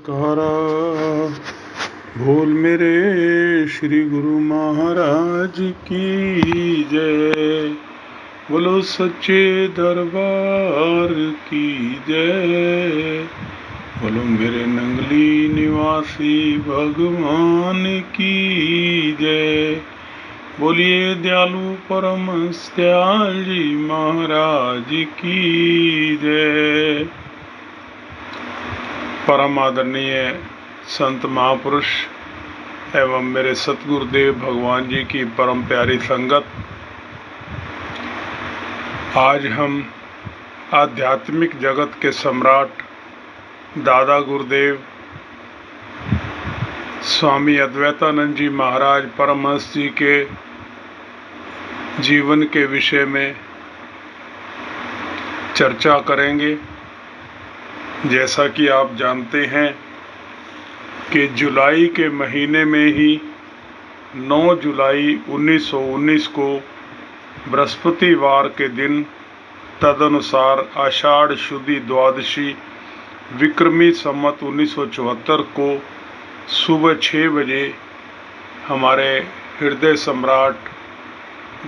जयकारा बोल मेरे श्री गुरु महाराज की जय। बोलो सच्चे दरबार की जय। बोलो मेरे नंगली निवासी भगवान की जय। बोलिए दयालु परम दयाल जी महाराज की जय। परम आदरणीय संत महापुरुष एवं मेरे सतगुरुदेव भगवान जी की परम प्यारी संगत, आज हम आध्यात्मिक जगत के सम्राट दादा गुरुदेव स्वामी अद्वैतानंद जी महाराज परमहंस जी के जीवन के विषय में चर्चा करेंगे। जैसा कि आप जानते हैं कि जुलाई के महीने में ही 9 जुलाई 1919 को बृहस्पतिवार के दिन तदनुसार आषाढ़ शुद्धि द्वादशी विक्रमी संवत 1974 को सुबह 6 बजे हमारे हृदय सम्राट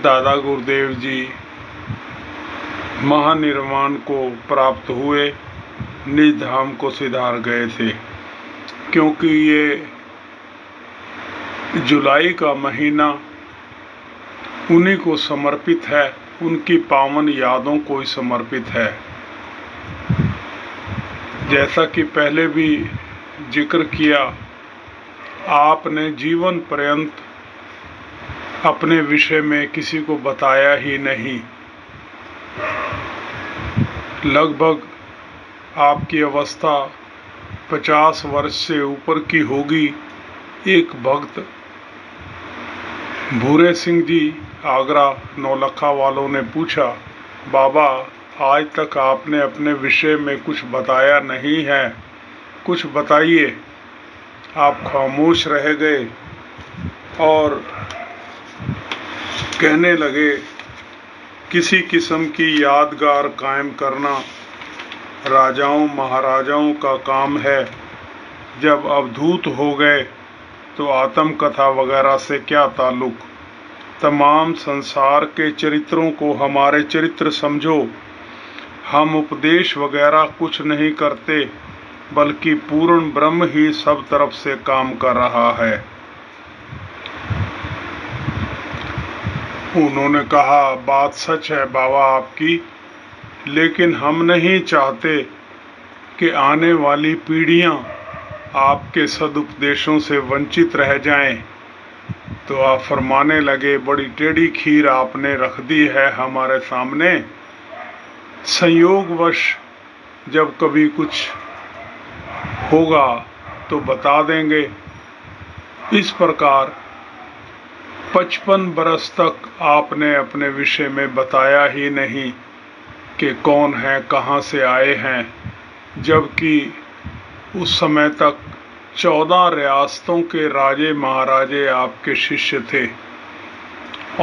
दादा गुरुदेव जी महानिर्वाण को प्राप्त हुए, निज धाम को सिधार गए थे। क्योंकि ये जुलाई का महीना उन्हीं को समर्पित है, उनकी पावन यादों को ही समर्पित है। जैसा कि पहले भी जिक्र किया, आपने जीवन पर्यंत अपने विषय में किसी को बताया ही नहीं। लगभग आपकी अवस्था 50 वर्ष से ऊपर की होगी। एक भक्त भूरे सिंह जी आगरा नौलखा वालों ने पूछा, बाबा आज तक आपने अपने विषय में कुछ बताया नहीं है, कुछ बताइए। आप खामोश रह गए और कहने लगे, किसी किस्म की यादगार कायम करना राजाओं महाराजाओं का काम है। जब अवधूत हो गए तो आत्म कथा वगैरह से क्या ताल्लुक। तमाम संसार के चरित्रों को हमारे चरित्र समझो। हम उपदेश वगैरह कुछ नहीं करते, बल्कि पूर्ण ब्रह्म ही सब तरफ से काम कर रहा है। उन्होंने कहा, बात सच है बाबा आपकी, लेकिन हम नहीं चाहते कि आने वाली पीढ़ियां आपके सदुपदेशों से वंचित रह जाएं। तो आप फरमाने लगे, बड़ी टेढ़ी खीर आपने रख दी है हमारे सामने। संयोगवश जब कभी कुछ होगा तो बता देंगे। इस प्रकार 55 बरस तक आपने अपने विषय में बताया ही नहीं कि कौन है, कहाँ से आए हैं, जबकि उस समय तक 14 रियासतों के राजे महाराजे आपके शिष्य थे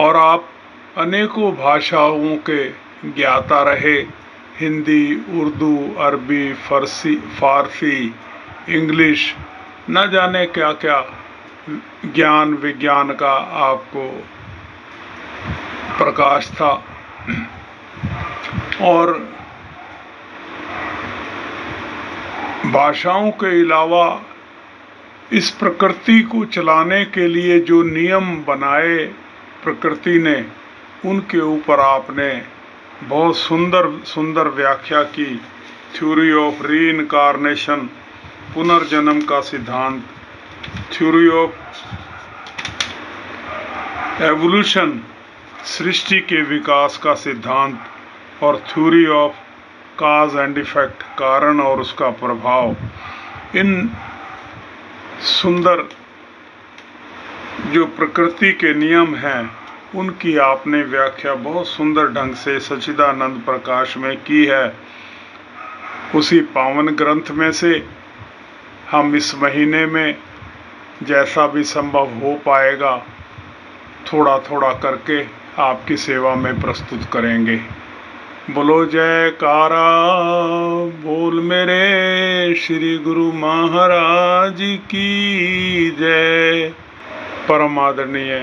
और आप अनेकों भाषाओं के ज्ञाता रहे। हिंदी, उर्दू, अरबी, फारसी, इंग्लिश, न जाने क्या क्या ज्ञान विज्ञान का आपको प्रकाश था। और भाषाओं के अलावा इस प्रकृति को चलाने के लिए जो नियम बनाए प्रकृति ने, उनके ऊपर आपने बहुत सुंदर सुंदर व्याख्या की। थ्योरी ऑफ रीइंकार्नेशन, पुनर्जन्म का सिद्धांत, थ्योरी ऑफ एवोल्यूशन, सृष्टि के विकास का सिद्धांत, और theory of cause and effect, कारण और उसका प्रभाव। इन सुंदर जो प्रकृति के नियम हैं, उनकी आपने व्याख्या बहुत सुंदर ढंग से सच्चिदानंद प्रकाश में की है। उसी पावन ग्रंथ में से हम इस महीने में जैसा भी संभव हो पाएगा थोड़ा थोड़ा करके आपकी सेवा में प्रस्तुत करेंगे। बोलो जयकारा बोल मेरे श्री गुरु महाराज की जय। परम आदरणीय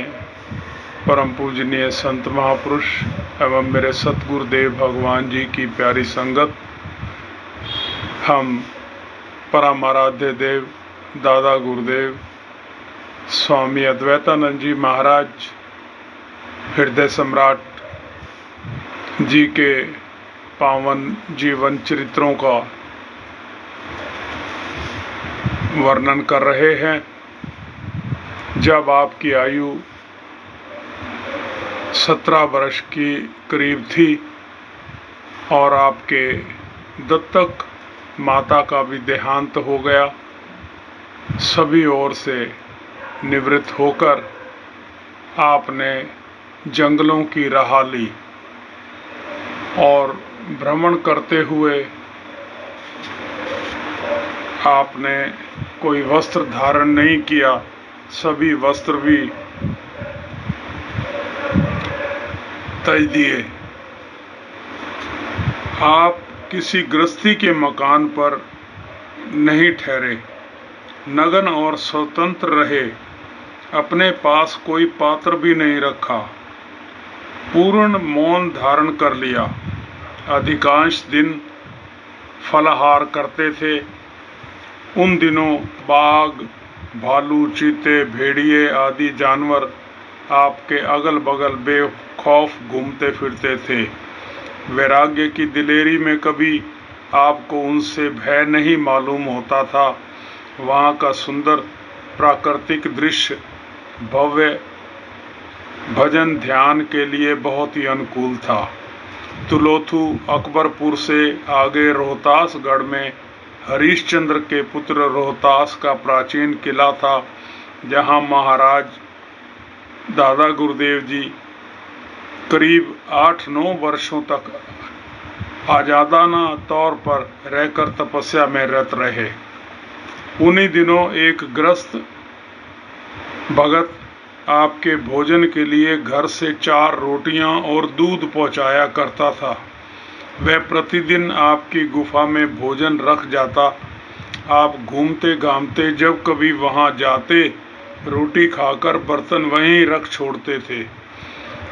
परम पूजनीय संत महापुरुष एवं मेरे सतगुरुदेव भगवान जी की प्यारी संगत, हम परम आराध्य देव दादा गुरुदेव स्वामी अद्वैतानंद जी महाराज हृदय सम्राट जी के पावन जीवन चरित्रों का वर्णन कर रहे हैं। जब आपकी आयु 17 वर्ष की करीब थी और आपके दत्तक माता का भी देहांत हो गया, सभी ओर से निवृत्त होकर आपने जंगलों की राह ली और भ्रमण करते हुए आपने कोई वस्त्र धारण नहीं किया, सभी वस्त्र भी त्याग दिए। आप किसी गृहस्थी के मकान पर नहीं ठहरे, नग्न और स्वतंत्र रहे, अपने पास कोई पात्र भी नहीं रखा, पूर्ण मौन धारण कर लिया। अधिकांश दिन फलाहार करते थे। उन दिनों बाघ, भालू, चीते, भेड़िए आदि जानवर आपके अगल बगल बेखौफ घूमते फिरते थे। वैराग्य की दिलेरी में कभी आपको उनसे भय नहीं मालूम होता था। वहाँ का सुंदर प्राकृतिक दृश्य भव्य भजन ध्यान के लिए बहुत ही अनुकूल था। तुलोथु अकबरपुर से आगे रोहतासगढ़ में हरिश्चंद्र के पुत्र रोहतास का प्राचीन किला था, जहाँ महाराज दादा गुरुदेव जी करीब 8-9 वर्षों तक आजादाना तौर पर रहकर तपस्या में रत रहे। उन्हीं दिनों एक गृहस्थ भगत आपके भोजन के लिए घर से 4 रोटियां और दूध पहुंचाया करता था। वह प्रतिदिन आपकी गुफा में भोजन रख जाता। आप घूमते घामते जब कभी वहां जाते, रोटी खाकर बर्तन वहीं रख छोड़ते थे।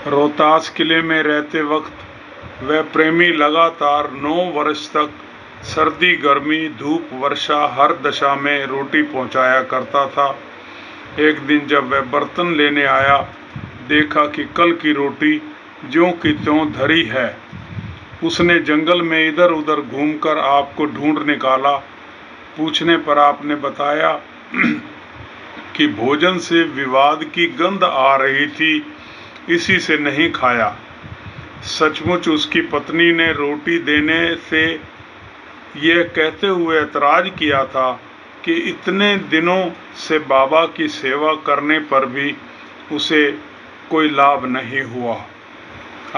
रोहतास किले में रहते वक्त वह प्रेमी लगातार 9 वर्ष तक सर्दी गर्मी धूप वर्षा हर दशा में रोटी पहुंचाया करता था। एक दिन जब वह बर्तन लेने आया, देखा कि कल की रोटी ज्यों की त्यों धरी है। उसने जंगल में इधर उधर घूमकर आपको ढूंढ निकाला। पूछने पर आपने बताया कि भोजन से विवाद की गंध आ रही थी, इसी से नहीं खाया। सचमुच उसकी पत्नी ने रोटी देने से यह कहते हुए ऐतराज किया था कि इतने दिनों से बाबा की सेवा करने पर भी उसे कोई लाभ नहीं हुआ।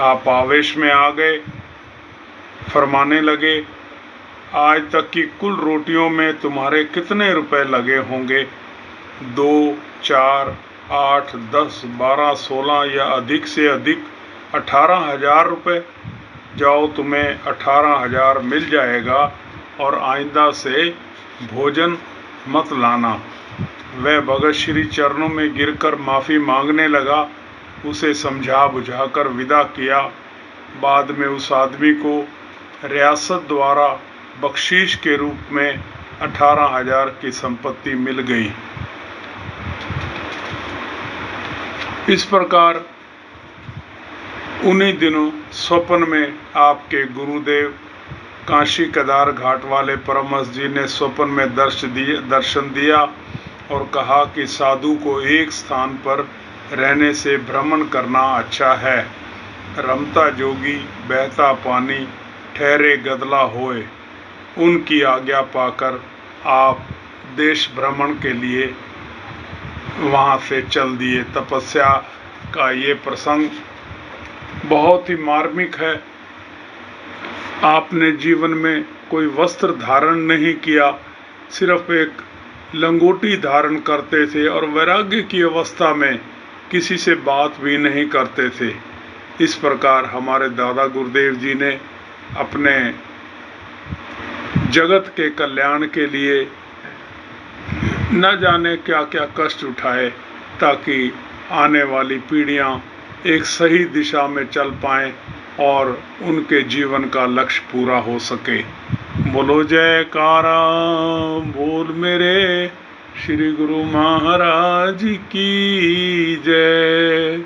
आप आवेश में आ गए, फरमाने लगे, आज तक की कुल रोटियों में तुम्हारे कितने रुपए लगे होंगे? 2, 4, 8, 10, 12, 16 या अधिक से अधिक 18,000 रुपए। जाओ, तुम्हें 18,000 मिल जाएगा और आइंदा से भोजन मत लाना। वह भगत श्री चरणों में गिरकर माफी मांगने लगा। उसे समझा बुझाकर विदा किया। बाद में उस आदमी को रियासत द्वारा बख्शीश के रूप में 18,000 की संपत्ति मिल गई। इस प्रकार उन्हीं दिनों स्वप्न में आपके गुरुदेव काशी केदार घाट वाले परमहंस जी ने स्वप्न में दर्शन दिया और कहा कि साधु को एक स्थान पर रहने से भ्रमण करना अच्छा है। रमता जोगी बहता पानी ठहरे गदला होए। उनकी आज्ञा पाकर आप देश भ्रमण के लिए वहां से चल दिए। तपस्या का ये प्रसंग बहुत ही मार्मिक है। आपने जीवन में कोई वस्त्र धारण नहीं किया, सिर्फ एक लंगोटी धारण करते थे और वैराग्य की अवस्था में किसी से बात भी नहीं करते थे। इस प्रकार हमारे दादा गुरुदेव जी ने अपने जगत के कल्याण के लिए न जाने क्या क्या कष्ट उठाए, ताकि आने वाली पीढ़ियां एक सही दिशा में चल पाएं और उनके जीवन का लक्ष्य पूरा हो सके। बोलो जयकारा बोल मेरे श्री गुरु महाराज की जय।